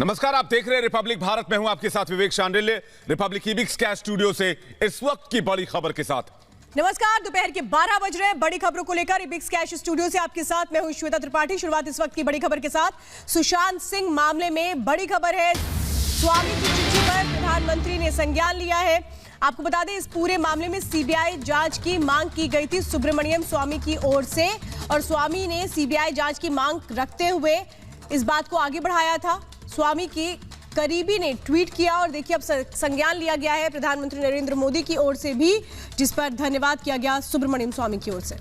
नमस्कार, आप देख रहे हैं रिपब्लिक भारत में हूं आपके साथ विवेक शांडिल्य, रिपब्लिक ईबिक्स कैश स्टूडियो से इस वक्त की बड़ी खबर के साथ। नमस्कार, दोपहर के 12 बज रहे हैं। बड़ी खबरों को लेकर ईबिक्स कैश स्टूडियो से आपके साथ मैं हूं श्वेता त्रिपाठी। शुरुआत इस वक्त की बड़ी खबर के साथ। सुशांत सिंह मामले में बड़ी खबर है। स्वामी की चिट्ठी पर प्रधानमंत्री ने संज्ञान लिया है। आपको बता दें, इस पूरे मामले में सीबीआई जांच की मांग की गई थी सुब्रमण्यम स्वामी की ओर से, और स्वामी ने सीबीआई जांच की मांग रखते हुए इस बात को आगे बढ़ाया था। स्वामी की करीबी ने ट्वीट किया और देखिए अब संज्ञान लिया गया है प्रधानमंत्री नरेंद्र मोदी की ओर से भी, जिस पर धन्यवाद किया गया सुब्रमण्यम स्वामी की ओर से।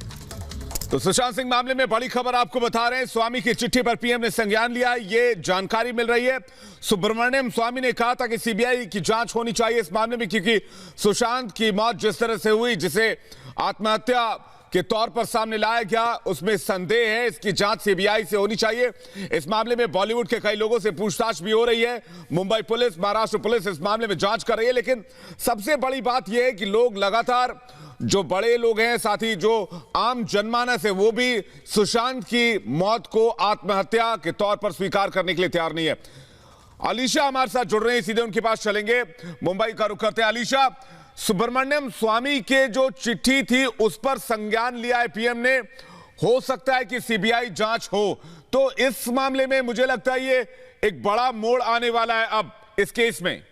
तो सुशांत सिंह मामले में बड़ी खबर आपको बता रहे हैं। स्वामी की चिट्ठी पर पीएम ने संज्ञान लिया, ये जानकारी मिल रही है। सुब्रमण्यम स्वामी ने कहा था कि सीबीआई की जांच होनी चाहिए इस मामले में, क्योंकि सुशांत की मौत जिस तरह से हुई, जिसे आत्महत्या के तौर पर सामने लाया गया, उसमें संदेह है। इसकी जांच सीबीआई से होनी चाहिए। इस मामले में बॉलीवुड के कई लोगों से पूछताछ भी हो रही है। मुंबई पुलिस, महाराष्ट्र पुलिस इस मामले में जांच कर रही है। लेकिन सबसे बड़ी बात यह है कि लोग लगातार, जो बड़े लोग हैं, साथ ही जो आम जनमानस है, वो भी सुशांत की मौत को आत्महत्या के तौर पर स्वीकार करने के लिए तैयार नहीं है। अलीशा हमारे साथ जुड़ रहे हैं, सीधे उनके पास चलेंगे। मुंबई का रुख करते हैं। अलीशा, सुब्रमण्यम स्वामी के जो चिट्ठी थी उस पर संज्ञान लिया है पीएम ने, हो सकता है कि सीबीआई जांच हो, तो इस मामले में मुझे लगता है ये एक बड़ा मोड़ आने वाला है अब इस केस में।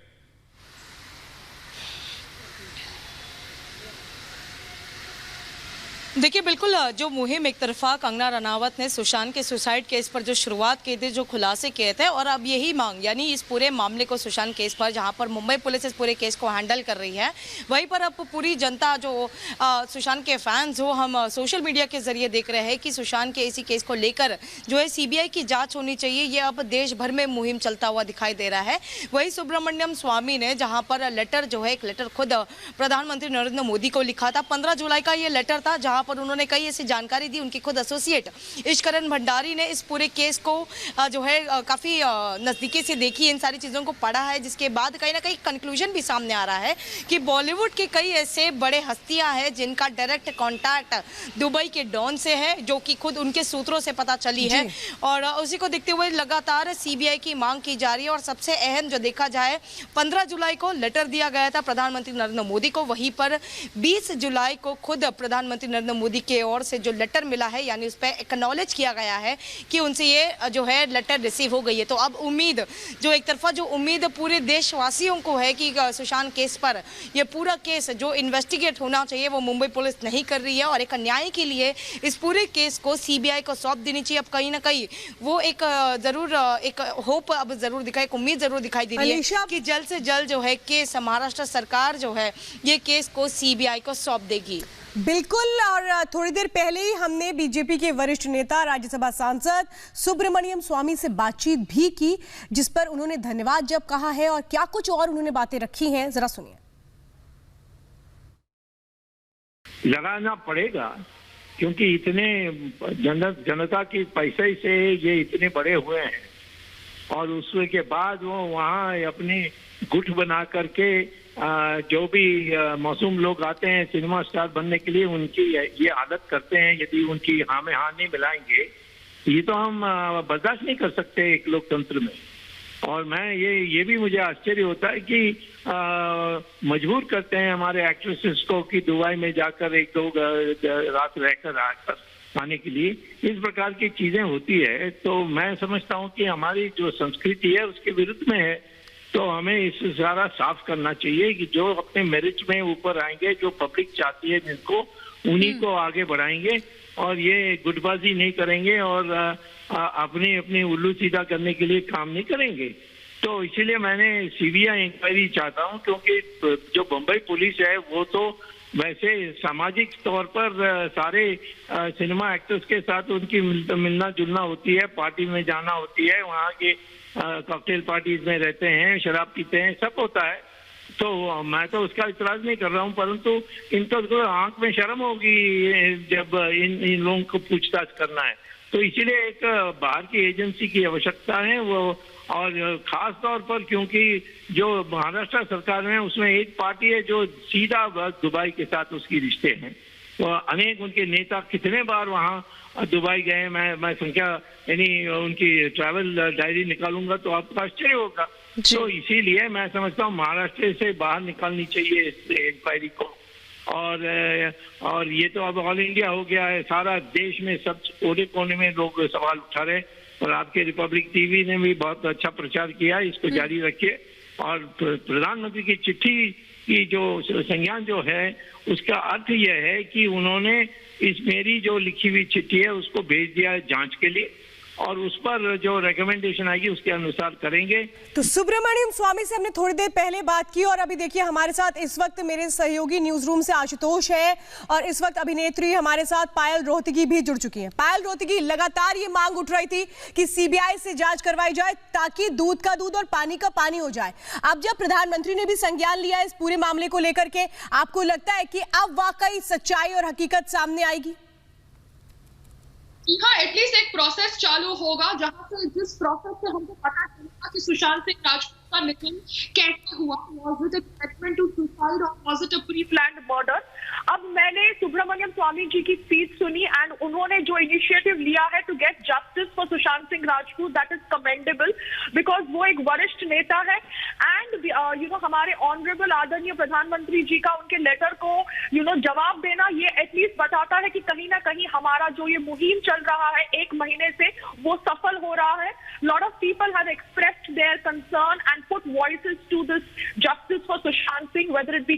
देखिए, बिल्कुल जो मुहिम एक तरफा कंगना रनावत ने सुशांत के सुसाइड केस पर जो शुरुआत की थी, जो खुलासे किए थे, और अब यही मांग, यानी इस पूरे मामले को सुशांत केस पर, जहां पर मुंबई पुलिस इस पूरे केस को हैंडल कर रही है, वहीं पर अब पूरी जनता, जो सुशांत के फैंस हो, हम सोशल मीडिया के जरिए देख रहे हैं कि सुशांत के इसी केस को लेकर जो है सीबीआई की जाँच होनी चाहिए। ये अब देश भर में मुहिम चलता हुआ दिखाई दे रहा है। वही सुब्रमण्यम स्वामी ने, जहाँ पर लेटर जो है, एक लेटर खुद प्रधानमंत्री नरेंद्र मोदी को लिखा था। 15 जुलाई का ये लेटर था, जहाँ पर उन्होंने कई ऐसी जानकारी दी। उनके खुद एसोसिएट इश्करण भंडारी ने इस पूरे केस को जो है काफी नजदीकी से देखी, इन सारी चीजों को पढ़ा है, जिसके बाद कहीं ना कहीं कंक्लूजन भी सामने आ रहा है कि बॉलीवुड के कई ऐसे बड़े हस्तियां हैं जिनका डायरेक्ट कांटेक्ट दुबई के डॉन से है, जो कि खुद उनके सूत्रों से पता चली है। और उसी को देखते हुए लगातार सीबीआई की मांग की जा रही है। और सबसे अहम जो देखा जाए, 15 जुलाई को लेटर दिया गया था प्रधानमंत्री नरेंद्र मोदी को, वहीं पर 20 जुलाई को खुद प्रधानमंत्री नरेंद्र मोदी के ओर से जो लेटर मिला है, यानी उस पर एक्नॉलेज किया गया है कि उनसे ये जो है लेटर रिसीव हो गई है। तो अब उम्मीद, जो एक तरफा जो उम्मीद पूरे देशवासियों को है कि सुशांत केस पर ये पूरा केस जो इन्वेस्टिगेट होना चाहिए वो मुंबई पुलिस नहीं कर रही है, और एक न्याय के लिए इस पूरे केस को सीबीआई को सौंप देनी चाहिए। अब कहीं ना कहीं वो एक जरूर एक होप अब जरूर दिखाई, एक उम्मीद जरूर दिखाई दे रही है कि जल्द से जल्द जो है केस, महाराष्ट्र सरकार जो है ये केस को सीबीआई को सौंप देगी। बिल्कुल। और थोड़ी देर पहले ही हमने बीजेपी के वरिष्ठ नेता, राज्यसभा सांसद सुब्रमण्यम स्वामी से बातचीत भी की, जिस पर उन्होंने धन्यवाद जब कहा है और क्या कुछ और उन्होंने बातें रखी हैं, जरा सुनिए। लगाना पड़ेगा, क्योंकि इतने जनता की पैसे से ये इतने बड़े हुए हैं, और उसके बाद वो वहाँ अपनी गुट बना करके जो भी मासूम लोग आते हैं सिनेमा स्टार बनने के लिए, उनकी ये हालत करते हैं। यदि उनकी हाँ में हाँ नहीं मिलाएंगे, ये तो हम बर्दाश्त नहीं कर सकते एक लोकतंत्र में। और मैं ये भी मुझे आश्चर्य होता है कि मजबूर करते हैं हमारे एक्ट्रेसेस को कि दुबई में जाकर एक दो रात रहकर आने के लिए। इस प्रकार की चीजें होती है, तो मैं समझता हूँ कि हमारी जो संस्कृति है उसके विरुद्ध में है। तो हमें इस सारा साफ करना चाहिए कि जो अपने मेरिट में ऊपर आएंगे, जो पब्लिक चाहती है जिनको, उन्हीं को आगे बढ़ाएंगे, और ये गुटबाजी नहीं करेंगे और अपनी अपनी उल्लू सीधा करने के लिए काम नहीं करेंगे। तो इसीलिए मैंने सीबीआई इंक्वायरी चाहता हूँ, क्योंकि जो बम्बई पुलिस है वो तो वैसे सामाजिक तौर पर सारे सिनेमा एक्टर्स के साथ उनकी मिलना जुलना होती है, पार्टी में जाना होती है, वहाँ के कॉकटेल पार्टीज में रहते हैं, शराब पीते हैं, सब होता है। तो मैं तो उसका इतराज नहीं कर रहा हूँ, परंतु इनको तो आंख में शर्म होगी जब इन लोगों को पूछताछ करना है। तो इसीलिए एक बाहर की एजेंसी की आवश्यकता है वो, और खास तौर पर क्योंकि जो महाराष्ट्र सरकार है उसमें एक पार्टी है जो सीधा दुबई के साथ उसकी रिश्ते हैं, अनेक उनके नेता कितने बार वहाँ दुबई गए, मैं संख्या यानी उनकी ट्रैवल डायरी निकालूंगा तो आपको आश्चर्य होगा। तो इसीलिए मैं समझता हूँ महाराष्ट्र से बाहर निकालनी चाहिए इस इंक्वायरी को। और ये तो अब ऑल इंडिया हो गया है, सारा देश में सब कोने कोने में लोग सवाल उठा रहे, और आपके रिपब्लिक टीवी ने भी बहुत अच्छा प्रचार किया, इसको जारी रखिए। और प्रधानमंत्री की चिट्ठी की जो संज्ञान जो है उसका अर्थ यह है कि उन्होंने इस मेरी जो लिखी हुई चिट्ठी है उसको भेज दिया है जांच के लिए, और उस पर जो रिकमेंडेशन आएगी उसके अनुसार करेंगे। तो सुब्रमण्यम स्वामी से हमने थोड़ी देर पहले बात की, और अभी देखिए हमारे साथ इस वक्त मेरे सहयोगी न्यूज रूम से आशुतोष है, और इस वक्त अभिनेत्री हमारे साथ पायल रोहतगी भी जुड़ चुकी हैं। पायल रोहतगी, लगातार ये मांग उठ रही थी कि सीबीआई से जांच करवाई जाए ताकि दूध का दूध और पानी का पानी हो जाए। अब जब प्रधानमंत्री ने भी संज्ञान लिया इस पूरे मामले को लेकर के, आपको लगता है कि अब वाकई सच्चाई और हकीकत सामने आएगी? हाँ, एटलीस्ट एक प्रोसेस चालू होगा जहां से जिस प्रोसेस से हमको पता चलेगा कि सुशांत सिंह राजपूत का निधन कैसे हुआ, was it a commitment to suicide or was it a pre-planned murder? अब मैंने सुब्रमण्यम स्वामी जी की स्पीच सुनी एंड उन्होंने जो इनिशिएटिव लिया है to get justice for Sushant Singh Rajput, that is commendable, because वो एक वरिष्ठ नेता है। एंड हमारे ऑनरेबल आदरणीय प्रधानमंत्री जी का उनके लेटर को जवाब देना, ये एटलीस्ट बताता है कि कहीं ना कहीं हमारा जो ये मुहिम चल रहा है 1 महीने से वो सफल हो रहा है। Lot of people have expressed their concern and put voices to this justice for Sushant Singh, whether it B